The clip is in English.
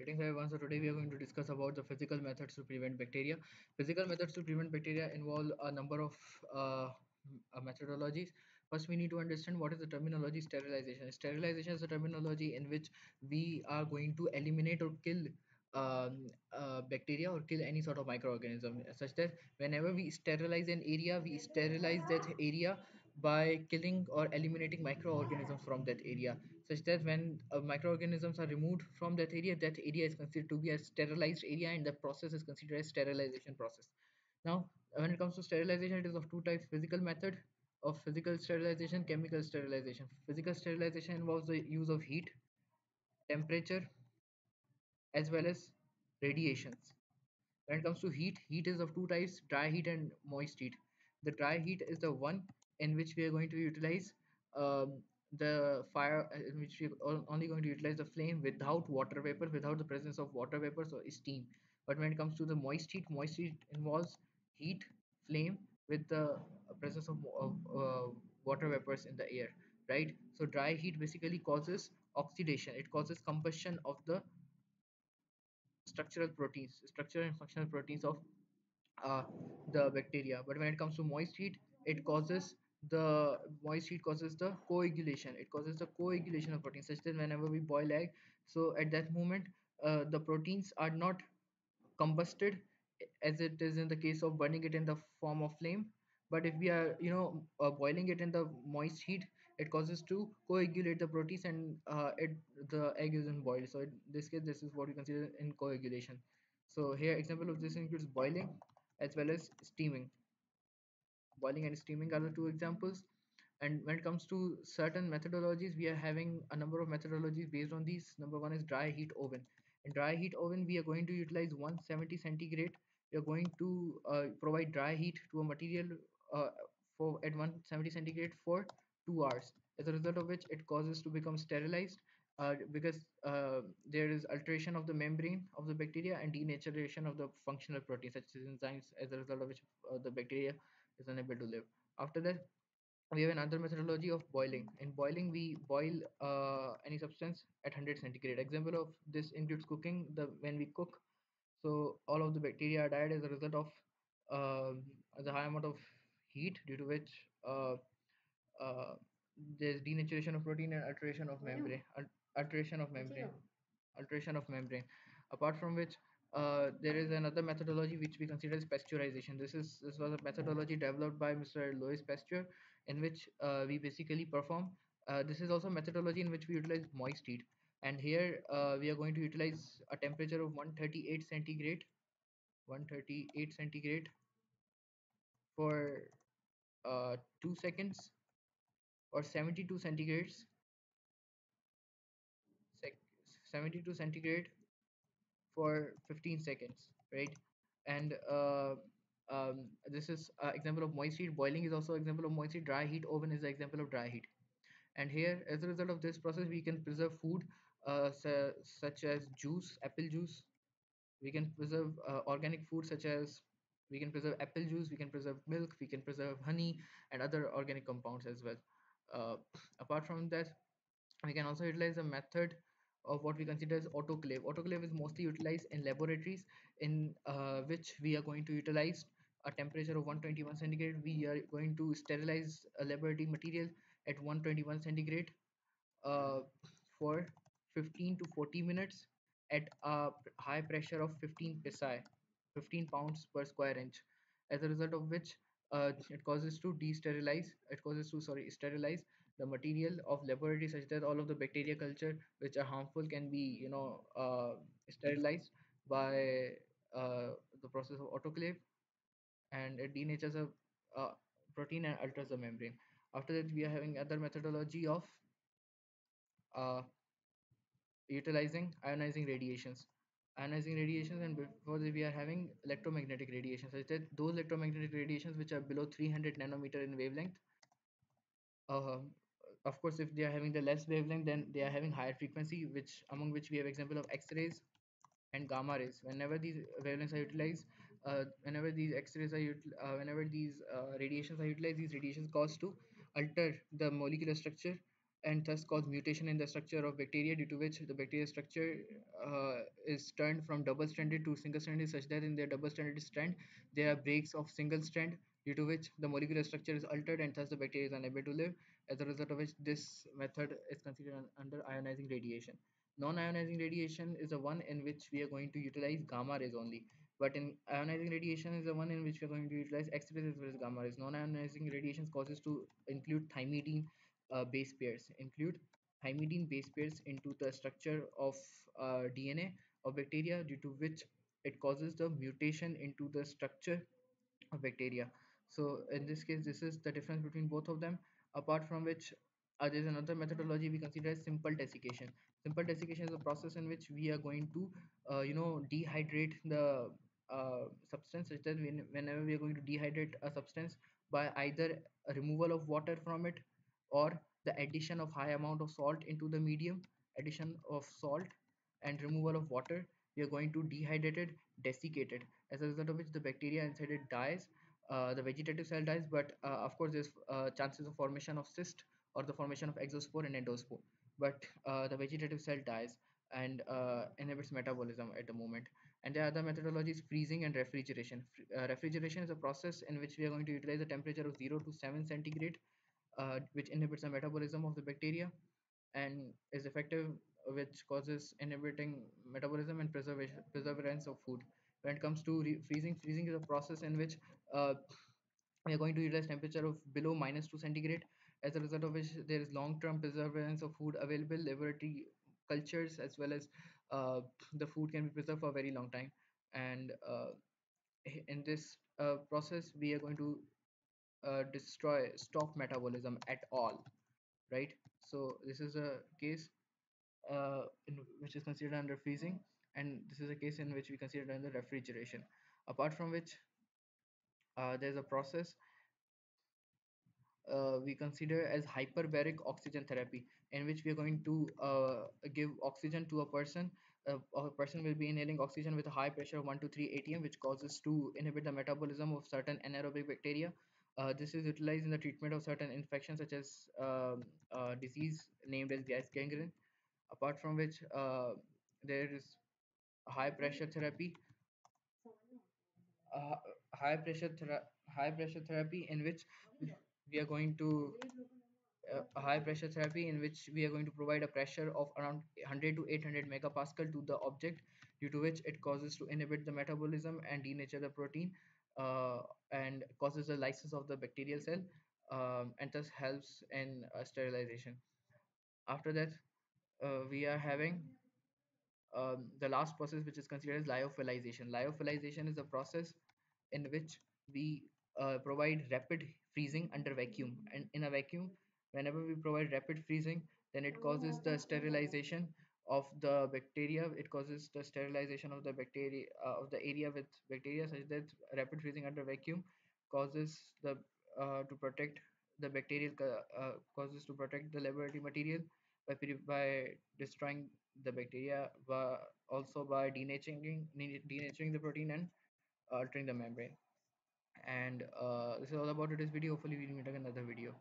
Greetings everyone. So today we are going to discuss about the physical methods to prevent bacteria. Physical methods to prevent bacteria involve a number of methodologies. First, we need to understand what is the terminology sterilization. Sterilization is a terminology in which we are going to eliminate or kill bacteria or kill any sort of microorganism, such that whenever we sterilize an area, we sterilize that area by killing or eliminating microorganisms from that area, such that when microorganisms are removed from that area is considered to be a sterilized area, and the process is considered as sterilization process. Now, when it comes to sterilization, it is of two types: physical method of physical sterilization, chemical sterilization. Physical sterilization involves the use of heat, temperature, as well as radiations. When it comes to heat, heat is of two types: dry heat and moist heat. The dry heat is the one in which we are going to utilize the fire, in which we are only going to utilize the flame without water vapor, without the presence of water vapors or steam. But when it comes to the moist heat involves heat, flame with the presence of water vapors in the air, right? So dry heat basically causes oxidation. It causes combustion of the structural and functional proteins of uh, the bacteria. But when it comes to moist heat causes the coagulation. It causes the coagulation of proteins, such that whenever we boil egg, so at that moment the proteins are not combusted as it is in the case of burning it in the form of flame. But if we are boiling it in the moist heat, it causes to coagulate the proteins, and the egg isn't boiled. So in this case, this is what we consider in coagulation. So here example of this includes boiling as well as steaming. Boiling and steaming are the two examples. And when it comes to certain methodologies, we are having a number of methodologies based on these. Number one is dry heat oven. In dry heat oven, we are going to utilize 170 centigrade. We are going to provide dry heat to a material uh, for at 170 centigrade for 2 hours. As a result of which, it causes to become sterilized because there is alteration of the membrane of the bacteria and denaturation of the functional proteins such as enzymes. As a result of which, the bacteria is unable to live. After that, we have another methodology of boiling. In boiling, we boil any substance at 100 centigrade. Example of this includes cooking. When we cook, so all of the bacteria are died as a result of um the high amount of heat, due to which uh, there's denaturation of protein and alteration of membrane alteration of membrane. Apart from which, there is another methodology which we consider as pasteurization. This was a methodology developed by Mr. Louis Pasteur, in which we basically perform. This is also a methodology in which we utilize moist heat, and here we are going to utilize a temperature of 138 centigrade, 138 centigrade for 2 seconds, or 72 centigrades, sec- 72 centigrade for 15 seconds, right? And this is example of moist heat. Boiling is also example of moist heat. Dry heat oven is the example of dry heat. And here, as a result of this process, we can preserve food such as juice, apple juice. We can preserve organic food such as, we can preserve apple juice, we can preserve milk, we can preserve honey and other organic compounds as well. uh, Apart from that, we can also utilize a method of what we consider as autoclave. Autoclave is mostly utilized in laboratories, in which we are going to utilize a temperature of 121 centigrade. We are going to sterilize a laboratory material at 121 centigrade uh, for 15 to 40 minutes at a high pressure of 15 psi, 15 pounds per square inch. As a result of which, it causes to sterilize the material of laboratory, such that all of the bacteria culture which are harmful can be sterilized by the process of autoclave, and it denatures a protein and alters the membrane. After that, we are having other methodology of uh, utilizing ionizing radiations. Ionizing radiations, and before that we are having electromagnetic radiations, such that those electromagnetic radiations which are below 300 nanometer in wavelength. uh, of course, if they are having the less wavelength, then they are having higher frequency, which among which we have example of X-rays and gamma rays. Whenever these wavelengths are utilized, whenever these X-rays are whenever these radiations are utilized, these radiations cause to alter the molecular structure and thus cause mutation in the structure of bacteria, due to which the bacteria structure is turned from double-stranded to single-stranded, such that in their double-stranded strand there are breaks of single strand, due to which the molecular structure is altered and thus the bacteria is unable to live. As a result of which this method is considered under ionizing radiation. Non-ionizing radiation is the one in which we are going to utilize gamma rays only. But in ionizing radiation is the one in which we are going to utilize X-rays as well as gamma rays. Non-ionizing radiation causes to include thymidine base pairs, include thymidine base pairs into the structure of DNA of bacteria, due to which it causes the mutation into the structure of bacteria. So in this case, this is the difference between both of them. Apart from which, there is another methodology we consider as simple desiccation. Simple desiccation is a process in which we are going to dehydrate the substance, such that whenever we are going to dehydrate a substance by either a removal of water from it, or the addition of high amount of salt into the medium, addition of salt and removal of water, we are going to dehydrate it, desiccate it, as a result of which the bacteria inside it dies. The vegetative cell dies, but of course there's chances of formation of cyst or the formation of exospore and endospore, but the vegetative cell dies and inhibits metabolism at the moment. And the other methodology is freezing and refrigeration. Refrigeration is a process in which we are going to utilize a temperature of 0 to 7 centigrade, which inhibits the metabolism of the bacteria and is effective, which causes inhibiting metabolism and preservance of food. When it comes to freezing, freezing is a process in which uh, we are going to utilize temperature of below -2 centigrade, as a result of which there is long-term preservance of food available, laboratory cultures, as well as the food can be preserved for a very long time. And in this process, we are going to stop metabolism at all, right? So this is a case which is considered under freezing, and this is a case in which we consider under refrigeration. Apart from which, there's a process we consider as hyperbaric oxygen therapy, in which we are going to give oxygen to a person. A person will be inhaling oxygen with a high pressure of 1 to 3 atm, which causes to inhibit the metabolism of certain anaerobic bacteria. This is utilized in the treatment of certain infections, such as disease named as gas gangrene. Apart from which, there is high pressure therapy, uh, high pressure high pressure therapy in which we are going to a high pressure therapy in which we are going to provide a pressure of around 100 to 800 megapascal to the object, due to which it causes to inhibit the metabolism and denature the protein, and causes the lysis of the bacterial cell, and thus helps in sterilization. After that, we are having the last process, which is considered as lyophilization. Lyophilization is a process in which we provide rapid freezing under vacuum. And in a vacuum, whenever we provide rapid freezing, then it causes the sterilization of the bacteria. It causes the sterilization of the bacteria, of the area with bacteria, such that rapid freezing under vacuum causes the to protect the causes to protect the laboratory material by destroying the bacteria, also by denaturing the protein and altering the membrane. And this is all about today's video. Hopefully we'll meet again in another video.